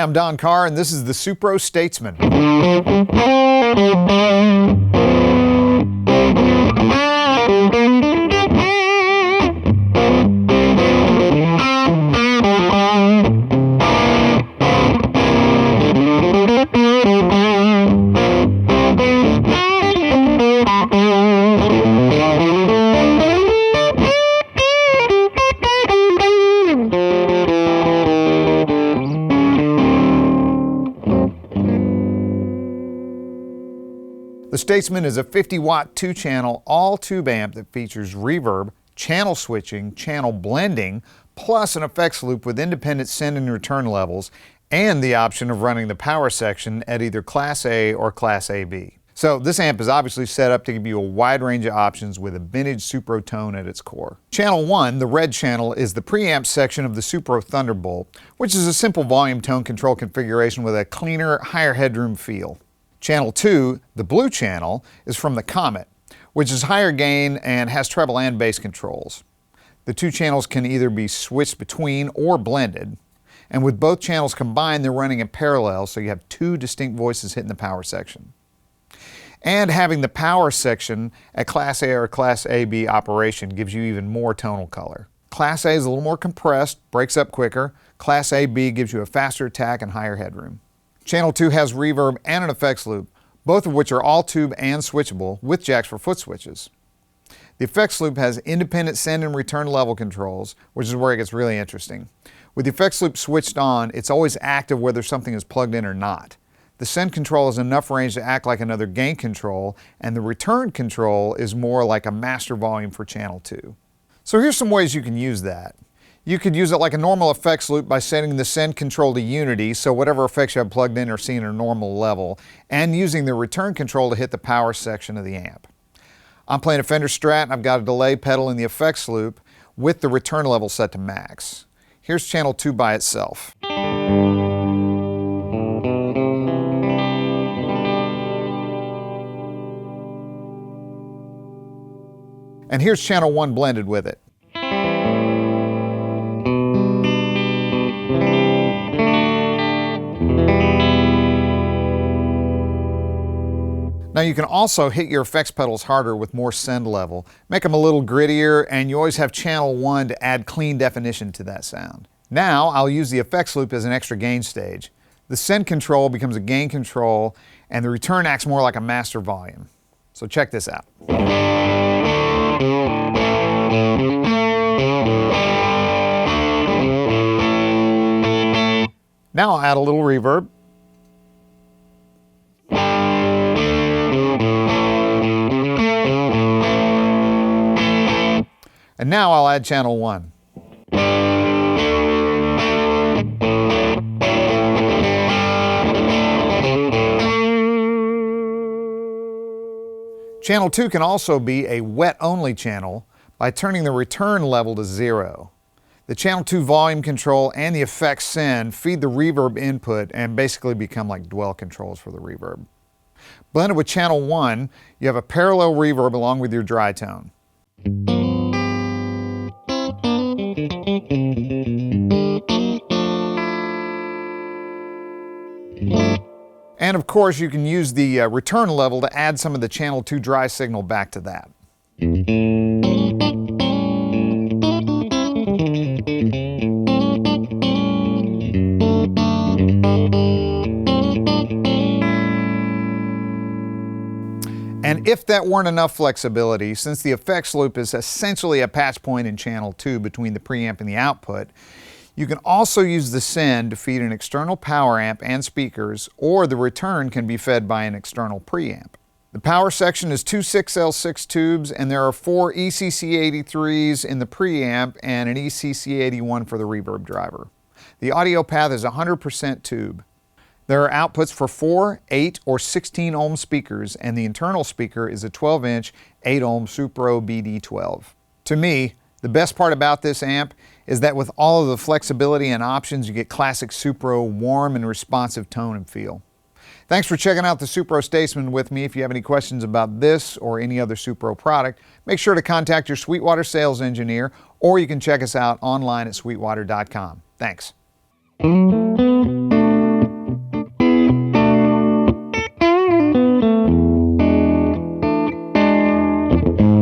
I'm Don Carr, and this is the Supro Statesman. The Statesman is a 50-watt, 2-channel, all-tube amp that features reverb, channel switching, channel blending, plus an effects loop with independent send and return levels, and the option of running the power section at either Class A or Class AB. So this amp is obviously set up to give you a wide range of options with a vintage Supro tone at its core. Channel 1, the red channel, is the preamp section of the Supro Thunderbolt, which is a simple volume tone control configuration with a cleaner, higher headroom feel. Channel 2, the blue channel, is from the Comet, which is higher gain and has treble and bass controls. The two channels can either be switched between or blended, and with both channels combined, they're running in parallel, so you have two distinct voices hitting the power section. And having the power section at Class A or Class AB operation gives you even more tonal color. Class A is a little more compressed, breaks up quicker. Class AB gives you a faster attack and higher headroom. Channel 2 has reverb and an effects loop, both of which are all tube and switchable with jacks for foot switches. The effects loop has independent send and return level controls, which is where it gets really interesting. With the effects loop switched on, it's always active whether something is plugged in or not. The send control has enough range to act like another gain control, and the return control is more like a master volume for channel 2. So here's some ways you can use that. You could use it like a normal effects loop by setting the send control to unity, so whatever effects you have plugged in are seen at a normal level, and using the return control to hit the power section of the amp. I'm playing a Fender Strat and I've got a delay pedal in the effects loop with the return level set to max. Here's channel 2 by itself. And here's channel 1 blended with it. Now you can also hit your effects pedals harder with more send level, make them a little grittier, and you always have channel 1 to add clean definition to that sound. Now I'll use the effects loop as an extra gain stage. The send control becomes a gain control, and the return acts more like a master volume. So check this out. Now I'll add a little reverb. And now I'll add channel 1. Channel 2 can also be a wet-only channel by turning the return level to 0. The channel 2 volume control and the effects send feed the reverb input and basically become like dwell controls for the reverb. Blended with channel 1, you have a parallel reverb along with your dry tone. And of course, you can use the return level to add some of the channel 2 dry signal back to that. And if that weren't enough flexibility, since the effects loop is essentially a patch point in channel 2 between the preamp and the output, you can also use the send to feed an external power amp and speakers, or the return can be fed by an external preamp. The power section is two 6L6 tubes, and there are 4 ECC83s in the preamp and an ECC81 for the reverb driver. The audio path is 100% tube. There are outputs for 4, 8, or 16 ohm speakers, and the internal speaker is a 12-inch, 8 ohm Supro BD12. To me, the best part about this amp is that with all of the flexibility and options, you get classic Supro warm and responsive tone and feel. Thanks for checking out the Supro Statesman with me. If you have any questions about this or any other Supro product, make sure to contact your Sweetwater sales engineer, or you can check us out online at sweetwater.com. Thanks. you.